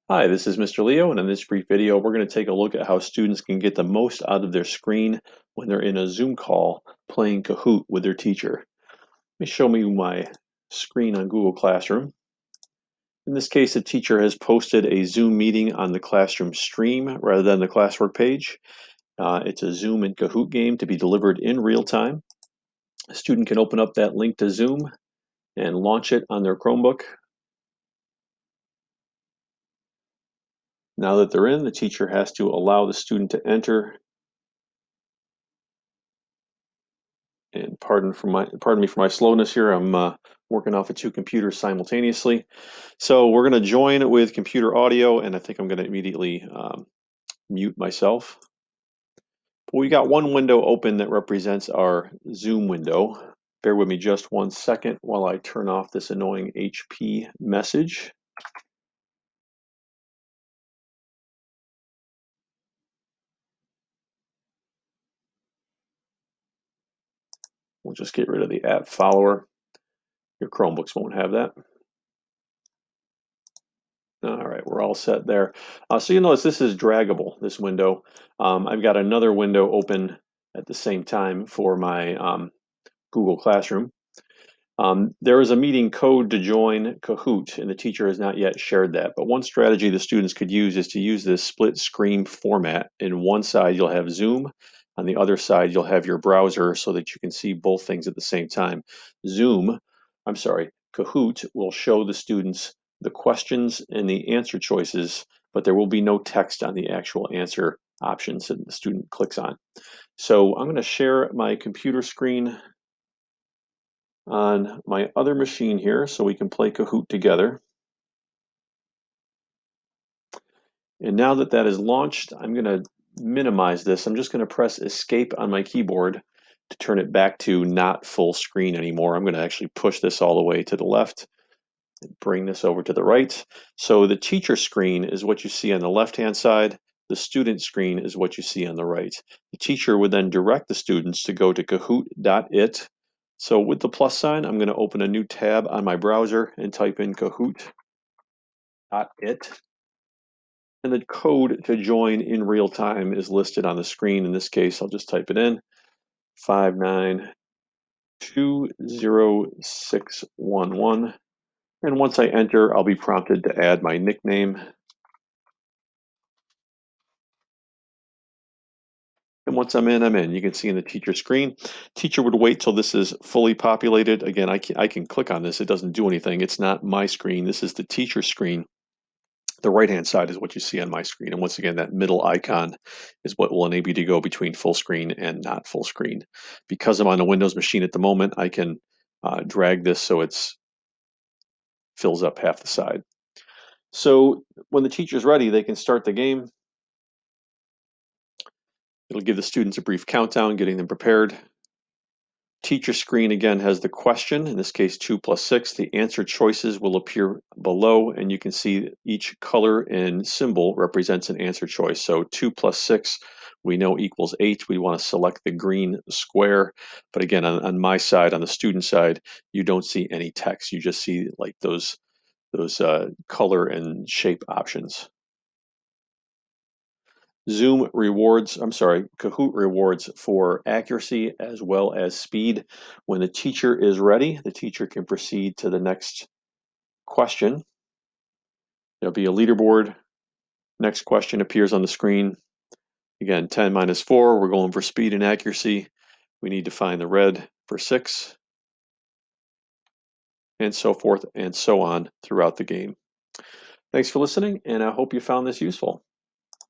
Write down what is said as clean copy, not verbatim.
Hi, this is Mr. Leo, and in this brief video, we're going to take a look at how students can get the most out of their screen when they're in a Zoom call playing Kahoot with their teacher. Let me show you my screen on Google Classroom. In this case, the teacher has posted a Zoom meeting on the Classroom stream rather than the classwork page. It's a Zoom and Kahoot game to be delivered in real time. A student can open up that link to Zoom and launch it on their Chromebook. Now that they're in, the teacher has to allow the student to enter. And pardon me for my slowness here. I'm working off of two computers simultaneously. So we're going to join with computer audio, and I think I'm going to immediately mute myself. But we got one window open that represents our Zoom window. Bear with me just 1 second while I turn off this annoying HP message. We'll just get rid of the app follower. Your Chromebooks won't have that. All right, we're all set there. So you notice this is draggable, this window. I've got another window open at the same time for my Google Classroom. There is a meeting code to join Kahoot, and the teacher has not yet shared that. But one strategy the students could use is to use this split screen format. In one side, you'll have Zoom. On the other side, you'll have your browser so that you can see both things at the same time. Kahoot will show the students the questions and the answer choices, but there will be no text on the actual answer options that the student clicks on. So I'm going to share my computer screen on my other machine here so we can play Kahoot together. And now that that is launched, I'm going to minimize this. I'm just going to press escape on my keyboard to turn it back to not full screen anymore. I'm going to actually push this all the way to the left and bring this over to the right. So the teacher screen is what you see on the left-hand side. The student screen is what you see on the right. The teacher would then direct the students to go to kahoot.it. So with the plus sign, I'm going to open a new tab on my browser and type in kahoot.it. And the code to join in real time is listed on the screen. In this case, I'll just type it in, 5920611. And once I enter, I'll be prompted to add my nickname. And once I'm in, I'm in. You can see in the teacher screen. Teacher would wait till this is fully populated. Again, I can click on this. It doesn't do anything. It's not my screen. This is the teacher screen. The right-hand side is what you see on my screen. And once again, that middle icon is what will enable you to go between full screen and not full screen. Because I'm on a Windows machine at the moment, I can drag this so it's fills up half the side. So when the teacher's ready, they can start the game. It'll give the students a brief countdown, getting them prepared. Teacher screen again has the question, in this case 2 plus 6. The answer choices will appear below, and you can see each color and symbol represents an answer choice. So 2 plus 6 we know equals 8. We want to select the green square. But again, on my side, on the student side, you don't see any text. You just see like those color and shape options. Kahoot rewards for accuracy as well as speed. When the teacher is ready, the teacher can proceed to the next question. There'll be a leaderboard. Next question appears on the screen. Again, 10 minus 4, we're going for speed and accuracy. We need to find the red for 6, and so forth and so on throughout the game. Thanks for listening, and I hope you found this useful.